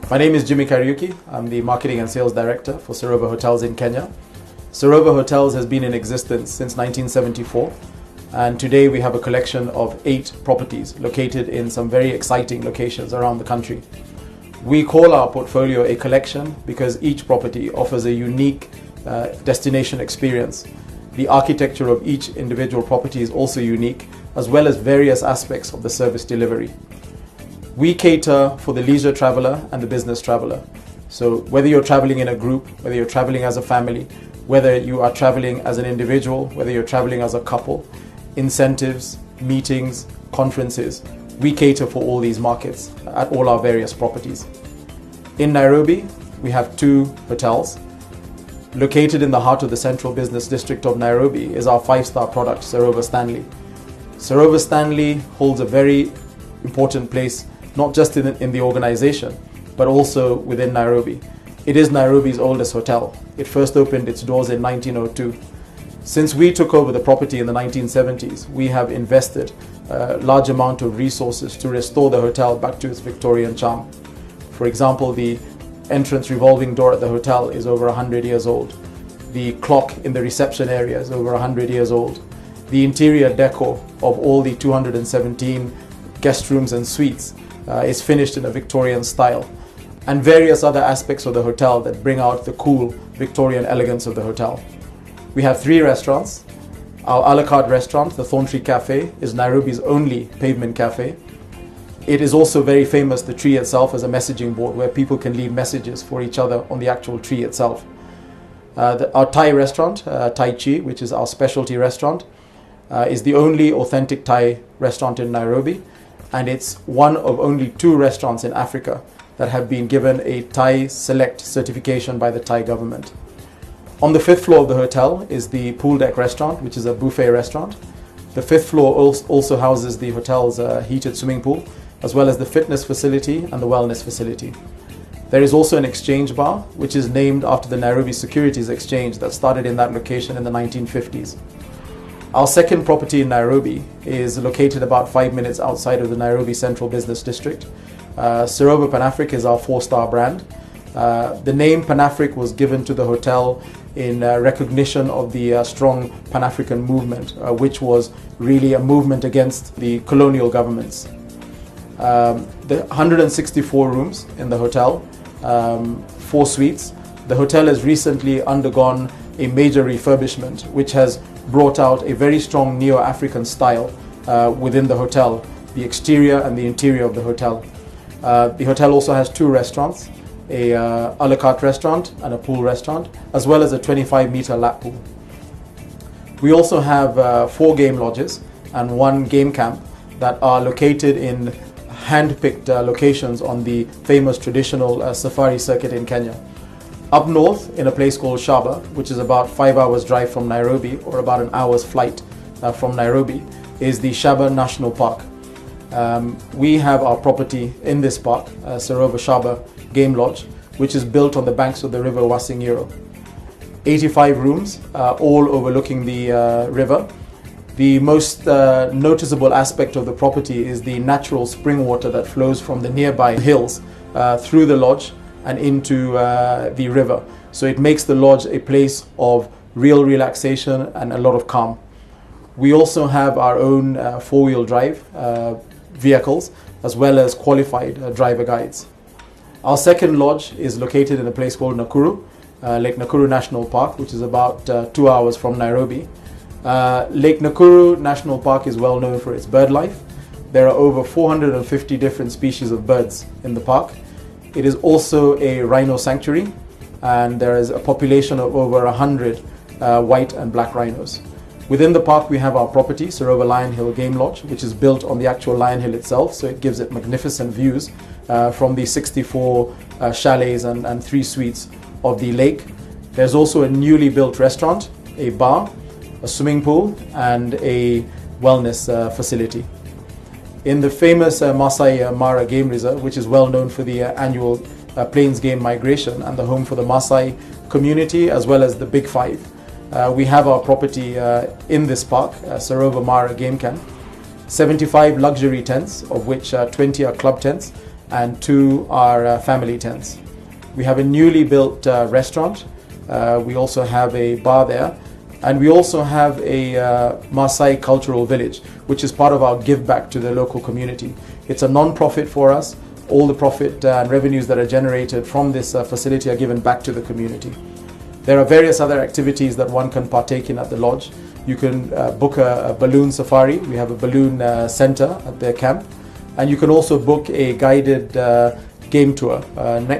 My name is Jimmy Kariuki. I'm the Marketing and Sales Director for Sarova Hotels in Kenya. Sarova Hotels has been in existence since 1974, and today we have a collection of 8 properties located in some very exciting locations around the country. We call our portfolio a collection because each property offers a unique destination experience. The architecture of each individual property is also unique, as well as various aspects of the service delivery. We cater for the leisure traveler and the business traveler. So whether you're traveling in a group, whether you're traveling as a family, whether you are traveling as an individual, whether you're traveling as a couple, incentives, meetings, conferences, we cater for all these markets at all our various properties. In Nairobi, we have 2 hotels. Located in the heart of the central business district of Nairobi is our 5-star product, Sarova Stanley. Sarova Stanley holds a very important place, not just in the organization, but also within Nairobi. It is Nairobi's oldest hotel. It first opened its doors in 1902. Since we took over the property in the 1970s, we have invested a large amount of resources to restore the hotel back to its Victorian charm. For example, the entrance revolving door at the hotel is over 100 years old. The clock in the reception area is over 100 years old. The interior decor of all the 217 guest rooms and suites is finished in a Victorian style, and various other aspects of the hotel that bring out the cool Victorian elegance of the hotel. We have 3 restaurants. Our a la carte restaurant, the Thorntree Cafe, is Nairobi's only pavement cafe. It is also very famous, the tree itself, as a messaging board where people can leave messages for each other on the actual tree itself. Our Thai restaurant, Tai Chi, which is our specialty restaurant, is the only authentic Thai restaurant in Nairobi, and it's one of only 2 restaurants in Africa that have been given a Thai Select certification by the Thai government. On the 5th floor of the hotel is the Pool Deck restaurant, which is a buffet restaurant. The 5th floor also houses the hotel's heated swimming pool, as well as the fitness facility and the wellness facility. There is also an exchange bar, which is named after the Nairobi Securities Exchange that started in that location in the 1950s. Our second property in Nairobi is located about 5 minutes outside of the Nairobi Central Business District. Sarova Pan-Afric is our 4-star brand. The name Pan-Afric was given to the hotel in recognition of the strong Pan-African movement, which was really a movement against the colonial governments. The 164 rooms in the hotel, 4 suites. The hotel has recently undergone a major refurbishment, which has brought out a very strong neo-African style within the hotel, the exterior and the interior of the hotel. The hotel also has 2 restaurants, a a la carte restaurant and a pool restaurant, as well as a 25-meter lap pool. We also have 4 game lodges and 1 game camp that are located in hand-picked locations on the famous traditional safari circuit in Kenya. Up north, in a place called Shaba, which is about 5 hours drive from Nairobi, or about an hour's flight from Nairobi, is the Shaba National Park. We have our property in this park, Sarova Shaba Game Lodge, which is built on the banks of the river Wasingiro. 85 rooms, all overlooking the river. The most noticeable aspect of the property is the natural spring water that flows from the nearby hills through the lodge and into the river. So it makes the lodge a place of real relaxation and a lot of calm. We also have our own 4-wheel drive vehicles, as well as qualified driver guides. Our second lodge is located in a place called Nakuru, Lake Nakuru National Park, which is about 2 hours from Nairobi. Lake Nakuru National Park is well known for its bird life. There are over 450 different species of birds in the park. It is also a rhino sanctuary, and there is a population of over 100 white and black rhinos. Within the park we have our property, Sarova Lion Hill Game Lodge, which is built on the actual Lion Hill itself, so it gives it magnificent views from the 64 chalets and 3 suites of the lake. There's also a newly built restaurant, a bar, a swimming pool, and a wellness facility. In the famous Masai Mara Game Reserve, which is well known for the annual Plains Game Migration and the home for the Masai community, as well as the Big Five, we have our property in this park, Sarova Mara Game Camp. 75 luxury tents, of which 20 are club tents, and 2 are family tents. We have a newly built restaurant. We also have a bar there. And we also have a Maasai cultural village, which is part of our give back to the local community. It's a non-profit for us. All the profit and revenues that are generated from this facility are given back to the community. There are various other activities that one can partake in at the lodge. You can book a balloon safari. We have a balloon center at the camp. And you can also book a guided game tour,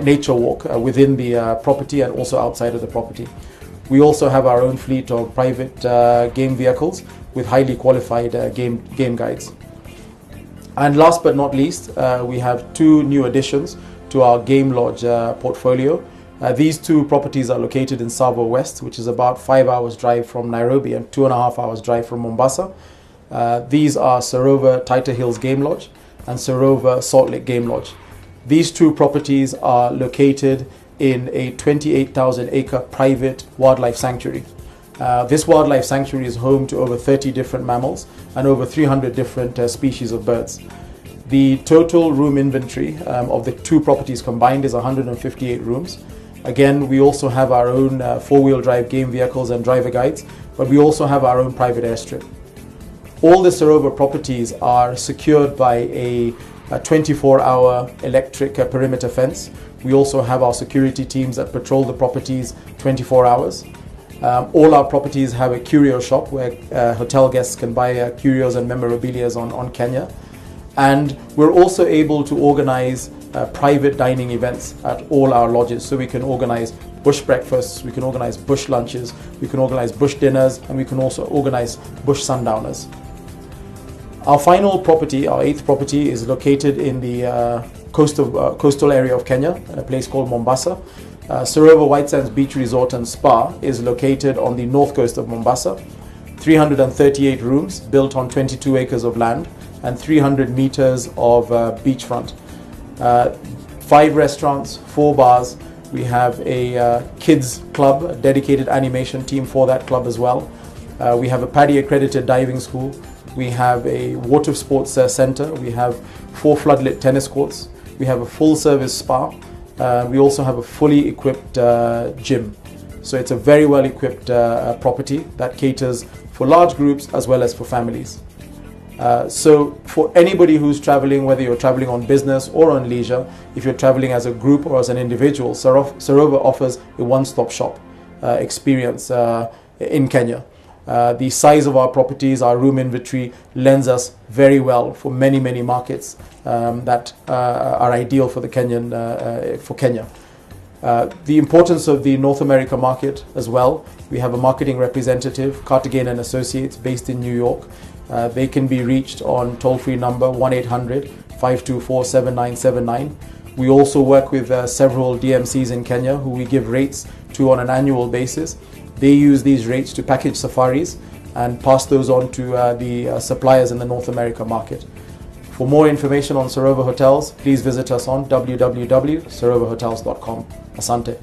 nature walk within the property and also outside of the property. We also have our own fleet of private game vehicles with highly qualified game guides. And last but not least, we have 2 new additions to our game lodge portfolio. These 2 properties are located in Sarova West, which is about 5 hours drive from Nairobi and 2.5 hours drive from Mombasa. These are Sarova Taita Hills Game Lodge and Sarova Salt Lake Game Lodge. These 2 properties are located in a 28,000 acre private wildlife sanctuary. This wildlife sanctuary is home to over 30 different mammals and over 300 different species of birds. The total room inventory of the 2 properties combined is 158 rooms. Again, we also have our own 4-wheel drive game vehicles and driver guides, but we also have our own private airstrip. All the Sarova properties are secured by a 24-hour electric perimeter fence. We also have our security teams that patrol the properties 24 hours. All our properties have a curio shop where hotel guests can buy curios and memorabilia on Kenya. And we're also able to organize private dining events at all our lodges. So we can organize bush breakfasts, we can organize bush lunches, we can organize bush dinners, and we can also organize bush sundowners. Our final property, our 8th property, is located in the coastal area of Kenya, in a place called Mombasa. Sarova White Sands Beach Resort and Spa is located on the north coast of Mombasa. 338 rooms built on 22 acres of land and 300 meters of beachfront. 5 restaurants, 4 bars. We have a kids club, a dedicated animation team for that club as well. We have a PADI accredited diving school. We have a water sports center. We have 4 floodlit tennis courts. We have a full service spa. We also have a fully equipped gym. So it's a very well equipped property that caters for large groups as well as for families. So for anybody who's traveling, whether you're traveling on business or on leisure, if you're traveling as a group or as an individual, Sarova offers a one-stop shop experience in Kenya. The size of our properties, our room inventory lends us very well for many markets that are ideal for the for Kenya. The importance of the North America market as well. We have a marketing representative, Cartagena and Associates, based in New York. They can be reached on toll-free number 1-800-524-7979. We also work with several DMCs in Kenya who we give rates to on an annual basis. They use these rates to package safaris and pass those on to the suppliers in the North America market. For more information on Sarova Hotels, please visit us on www.sarovahotels.com. Asante.